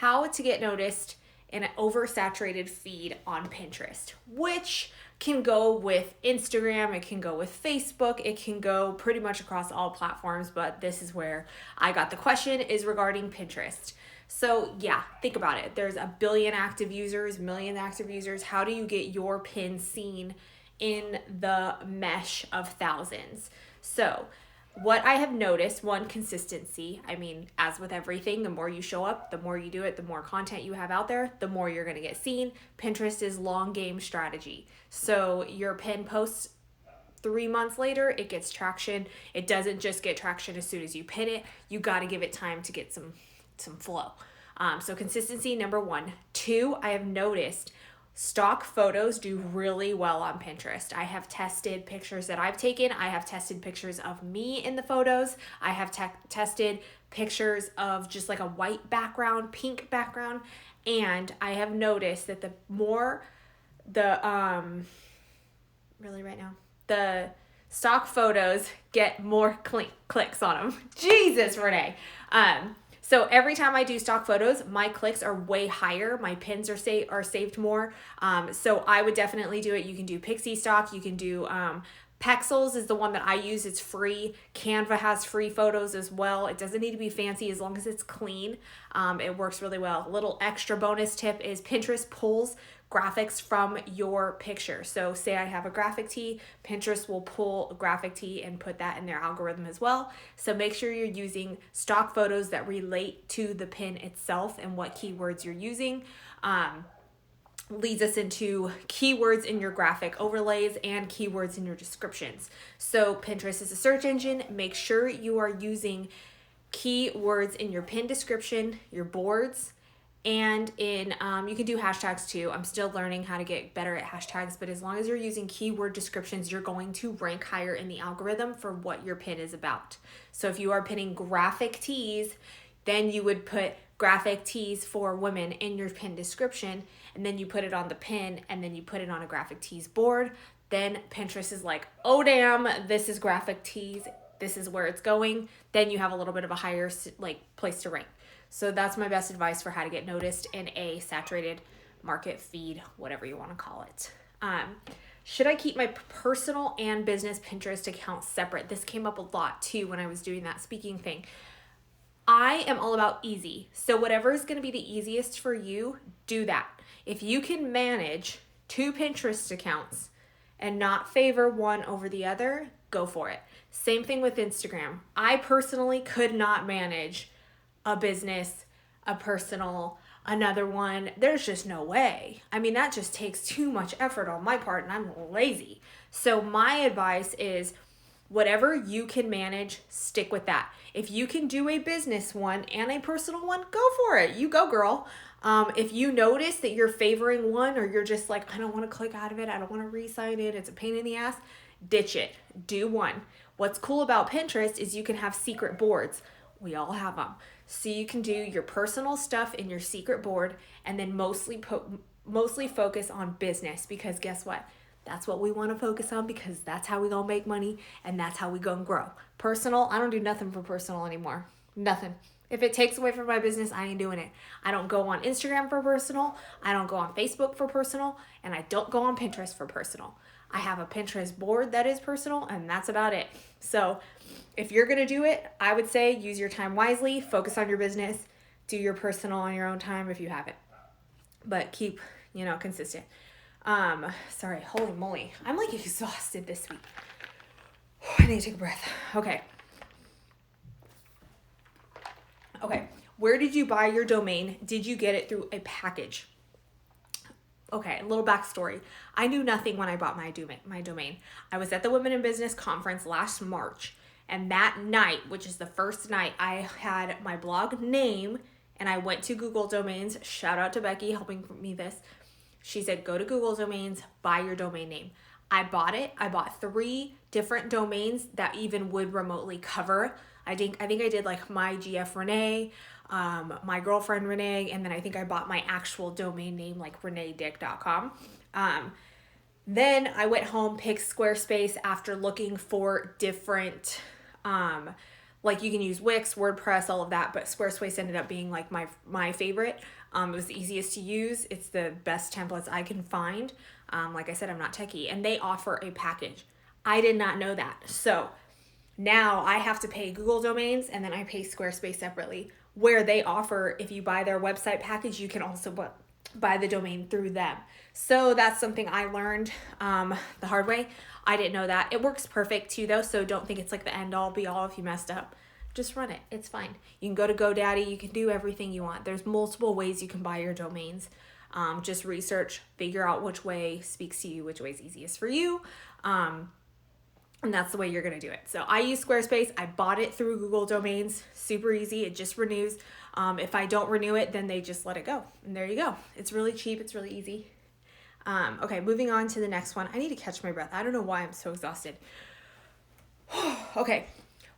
how to get noticed in an oversaturated feed on Pinterest, which can go with Instagram, it can go with Facebook, it can go pretty much across all platforms, but this is where I got the question, is regarding Pinterest. So yeah, think about it. There's a billion active users, million active users. How do you get your pin seen in the mesh of thousands? So what I have noticed, one, consistency. I mean, as with everything, the more you show up, the more you do it, the more content you have out there, the more you're going to get seen. Pinterest is long game strategy. So your pin posts 3 months later, it gets traction. It doesn't just get traction as soon as you pin it. You got to give it time to get some flow. So consistency, number one. Two, I have noticed stock photos do really well on Pinterest. I have tested pictures that I've taken. I have tested pictures of me in the photos. I have tested pictures of just like a white background, pink background. And I have noticed that the more the stock photos get more clicks on them. Jesus, Renee. So every time I do stock photos, my clicks are way higher. My pins are saved more. So I would definitely do it. You can do Pixie Stock. You can do Pexels is the one that I use. It's free. Canva has free photos as well. It doesn't need to be fancy as long as it's clean. It works really well. Little extra bonus tip is Pinterest pulls graphics from your picture. So say I have a graphic tee, Pinterest will pull a graphic tee and put that in their algorithm as well. So make sure you're using stock photos that relate to the pin itself and what keywords you're using. Leads us into keywords in your graphic overlays and keywords in your descriptions. So Pinterest is a search engine. Make sure you are using keywords in your pin description, your boards, and in you can do hashtags too. I'm still learning how to get better at hashtags, but as long as you're using keyword descriptions, you're going to rank higher in the algorithm for what your pin is about. So if you are pinning graphic tees, then you would put graphic tees for women in your pin description, and then you put it on the pin, and then you put it on a graphic tees board. Then Pinterest is like, oh damn, this is graphic tees, this is where it's going. Then you have a little bit of a higher place to rank. So that's my best advice for how to get noticed in a saturated market feed, whatever you want to call it. Should I keep my personal and business Pinterest accounts separate? This came up a lot too when I was doing that speaking thing. I am all about easy. So whatever is going to be the easiest for you, do that. If you can manage 2 Pinterest accounts and not favor one over the other, go for it. Same thing with Instagram. I personally could not manage a business, a personal, another one. There's just no way. I mean, that just takes too much effort on my part, and I'm lazy. So my advice is whatever you can manage, stick with that. If you can do a business one and a personal one, go for it. You go, girl. If you notice that you're favoring one, or you're just like, I don't want to click out of it, I don't want to re-sign it, it's a pain in the ass, ditch it. Do one. What's cool about Pinterest is you can have secret boards. We all have them. So you can do your personal stuff in your secret board, and then mostly focus on business, because guess what? That's what we want to focus on, because that's how we gonna make money, and that's how we gonna grow. Personal, I don't do nothing for personal anymore. Nothing. If it takes away from my business, I ain't doing it. I don't go on Instagram for personal. I don't go on Facebook for personal, and I don't go on Pinterest for personal. I have a Pinterest board that is personal, and that's about it. So if you're going to do it, I would say use your time wisely, focus on your business, do your personal on your own time if you have it. But keep, consistent. Sorry, holy moly. I'm like exhausted this week. I need to take a breath. Okay. Where did you buy your domain? Did you get it through a package? Okay, a little backstory. I knew nothing when I bought my domain. I was at the Women in Business conference last March, and that night, which is the first night, I had my blog name, and I went to Google Domains. Shout out to Becky helping me this. She said, go to Google Domains, buy your domain name. I bought it. I bought 3 different domains that even would remotely cover. I think I did like my GF Renee, my girlfriend Renee, and then I think I bought my actual domain name, like reneedick.com. Then I went home, picked Squarespace after looking for different Like you can use Wix, WordPress, all of that, but Squarespace ended up being like my favorite. It was the easiest to use. It's the best templates I can find. Like I said, I'm not techie, and they offer a package. I did not know that. So now I have to pay Google domains, and then I pay Squarespace separately, where they offer, if you buy their website package, you can also buy the domain through them. So that's something I learned the hard way. I didn't know that. It works perfect too though, so don't think it's like the end all be all if you messed up. Just run it. It's fine. You can go to GoDaddy. You can do everything you want. There's multiple ways you can buy your domains. Just research, figure out which way speaks to you, which way is easiest for you. And that's the way you're going to do it. So I use Squarespace. I bought it through Google Domains. Super easy. It just renews. If I don't renew it, then they just let it go. And there you go. It's really cheap. It's really easy. Okay, moving on to the next one. I need to catch my breath. I don't know why I'm so exhausted. Okay,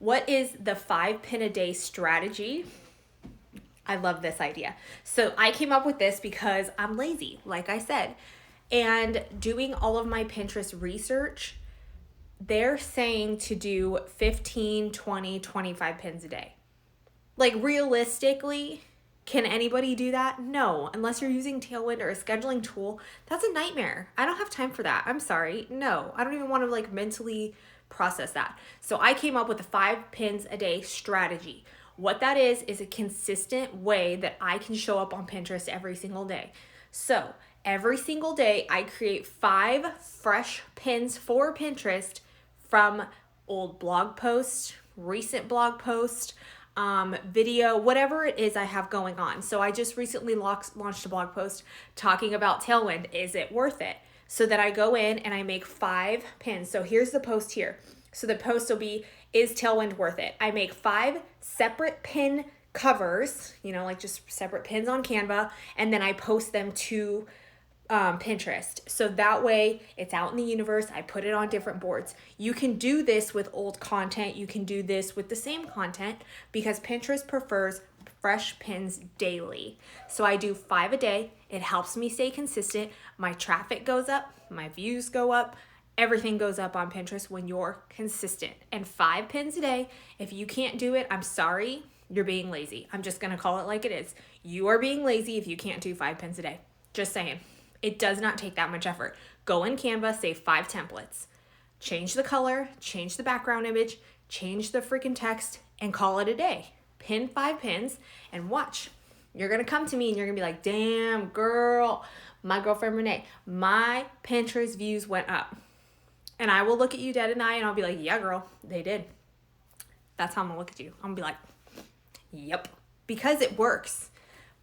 what is the 5 pin a day strategy? I love this idea. So I came up with this because I'm lazy, like I said. And doing all of my Pinterest research, they're saying to do 15, 20, 25 pins a day. Like realistically, can anybody do that? No, unless you're using Tailwind or a scheduling tool. That's a nightmare. I don't have time for that. I'm sorry. No, I don't even want to like mentally process that. So I came up with a 5 pins a day strategy. What that is a consistent way that I can show up on Pinterest every single day. So every single day I create 5 fresh pins for Pinterest from old blog posts, recent blog posts, video, whatever it is I have going on. So I just recently launched a blog post talking about Tailwind. Is it worth it? So that I go in and I make 5 pins. So here's the post here. So the post will be, is Tailwind worth it? I make 5 separate pin covers, like just separate pins on Canva, and then I post them to Pinterest. So that way it's out in the universe. I put it on different boards. You can do this with old content. You can do this with the same content because Pinterest prefers fresh pins daily. So I do 5 a day. It helps me stay consistent. My traffic goes up, my views go up, everything goes up on Pinterest when you're consistent. And 5 pins a day, if you can't do it, I'm sorry, you're being lazy. I'm just going to call it like it is. You are being lazy if you can't do 5 pins a day. Just saying. It does not take that much effort. Go in Canva, save 5 templates. Change the color, change the background image, change the freaking text, and call it a day. Pin 5 pins and watch. You're going to come to me and you're going to be like, damn, girl, my girlfriend Renee, my Pinterest views went up. And I will look at you dead in the eye and I'll be like, yeah, girl, they did. That's how I'm going to look at you. I'm going to be like, yep, because it works.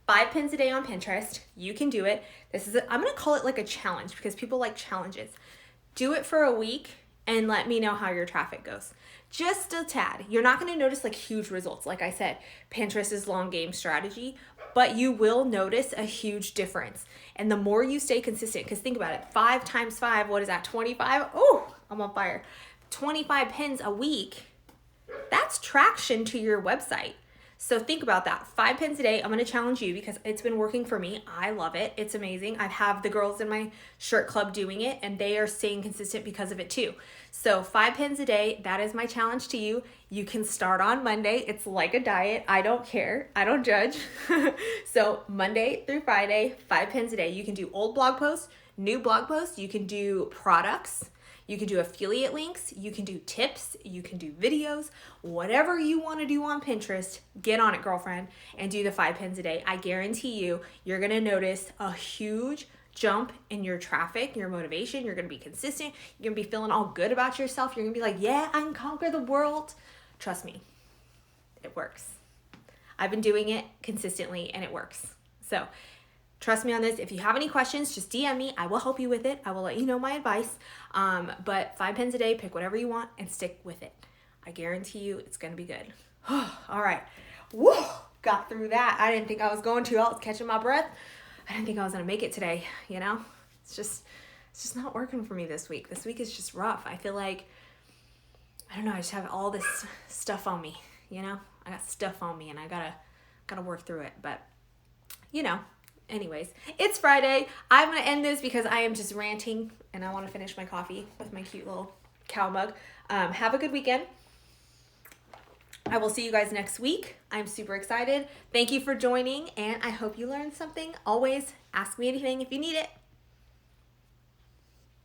5 pins a day on Pinterest. You can do it. I'm going to call it like a challenge because people like challenges. Do it for a week and let me know how your traffic goes. Just a tad. You're not going to notice like huge results. Like I said, Pinterest is long game strategy, but you will notice a huge difference. And the more you stay consistent, because think about it, 5 times 5, what is that, 25? Oh, I'm on fire. 25 pins a week. That's traction to your website. So think about that. 5 pins a day. I'm going to challenge you because it's been working for me. I love it. It's amazing. I have the girls in my shirt club doing it and they are staying consistent because of it too. So 5 pins a day, that is my challenge to you. You can start on Monday. It's like a diet. I don't care. I don't judge. So Monday through Friday, 5 pins a day. You can do old blog posts, new blog posts. You can do products. You can do affiliate links, you can do tips, you can do videos, whatever you want to do on Pinterest, get on it, girlfriend, and do the 5 pins a day. I guarantee you're going to notice a huge jump in your traffic, your motivation. You're going to be consistent. You're going to be feeling all good about yourself. You're going to be like, yeah, I can conquer the world. Trust me, it works. I've been doing it consistently and it works. So trust me on this. If you have any questions, just DM me. I will help you with it. I will let you know my advice. But 5 pins a day, pick whatever you want and stick with it. I guarantee you it's going to be good. All right. Woo! Got through that. I didn't think I was going to. I was catching my breath. I didn't think I was going to make it today. It's just not working for me this week. This week is just rough. I feel like, I don't know. I just have all this stuff on me, I got stuff on me and I gotta work through it. But, anyways, it's Friday. I'm going to end this because I am just ranting and I want to finish my coffee with my cute little cow mug. Have a good weekend. I will see you guys next week. I'm super excited. Thank you for joining, and I hope you learned something. Always ask me anything if you need it.